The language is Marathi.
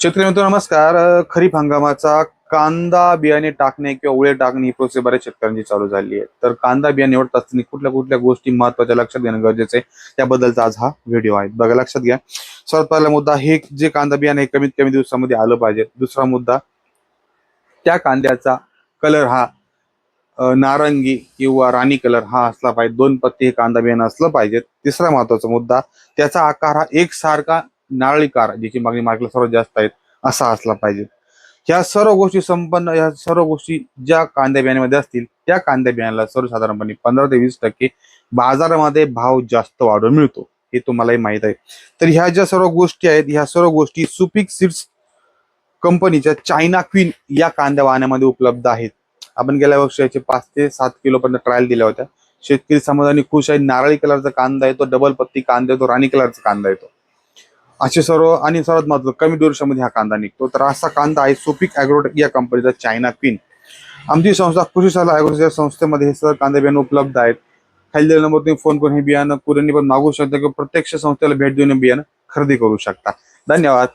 शेतकरी मित्रांनो नमस्कार. खरीप हंगामाचा कांदा बियाणे टाकणे किंवा उळे टाकणे ही प्रोसेस बऱ्याच शेतकऱ्यांची चालू झाली आहे. तर कांदा बियाणे निवडत असताना कुठल्या कुठल्या गोष्टी महत्वाच्या लक्षात घेणं गरजेचं आहे, त्याबद्दलचा आज हा व्हिडिओ आहे. बघा, लक्षात घ्या. सर्वात पहिला मुद्दा, हे जे कांदा बियाणे हे कमीत कमी दिवसामध्ये आलं पाहिजे. दुसरा मुद्दा, त्या कांद्याचा कलर हा नारंगी किंवा राणी कलर हा असला पाहिजे. 2 पत्ती हे कांदा बियाणं असलं पाहिजे. तिसरा महत्वाचा मुद्दा, त्याचा आकार हा एकसारखा नारळीकार, ज्याची मागणी मार्केटला सर्वात जास्त आहे, असा असला पाहिजे. ह्या सर्व गोष्टी संपन्न, ह्या सर्व गोष्टी ज्या कांद्या बियाण्यामध्ये असतील, त्या कांद्या बियाण्याला सर्वसाधारणपणे 15 ते 20% बाजारामध्ये भाव जास्त वाढून मिळतो, हे तुम्हालाही माहित आहे. तर ह्या ज्या सर्व गोष्टी आहेत, ह्या सर्व गोष्टी सुपीक सीड्स कंपनीच्या चायना क्वीन या कांद्या वाहनामध्ये उपलब्ध आहेत. आपण गेल्या वर्षी याचे 5 ते 7 किलो पर्यंत ट्रायल दिल्या होत्या. शेतकरी समाधानी खुश आहे. नारळी कलरचा कांदा येतो, डबल पत्ती कांदा येतो, राणी कलरचा कांदा येतो. असे सर्व, आणि सर्वात महत्त्वाचं, कमी दिवसामध्ये हा कांदा निघतो. तर असा कांदा आहे सुपीक ॲग्रोटेक या कंपनीचा चायना क्वीन. आमची संस्था कृषी सल्ला ॲग्रो या संस्थेमध्ये हे सर्व कांदा बियाणं उपलब्ध आहेत. खाली दिलेल्या नंबरवर तुम्ही फोन करून हे बियाणं कुरिअरने पण मागू शकता किंवा प्रत्यक्ष संस्थेला भेट देऊन हे बियाणं खरेदी करू शकता. धन्यवाद.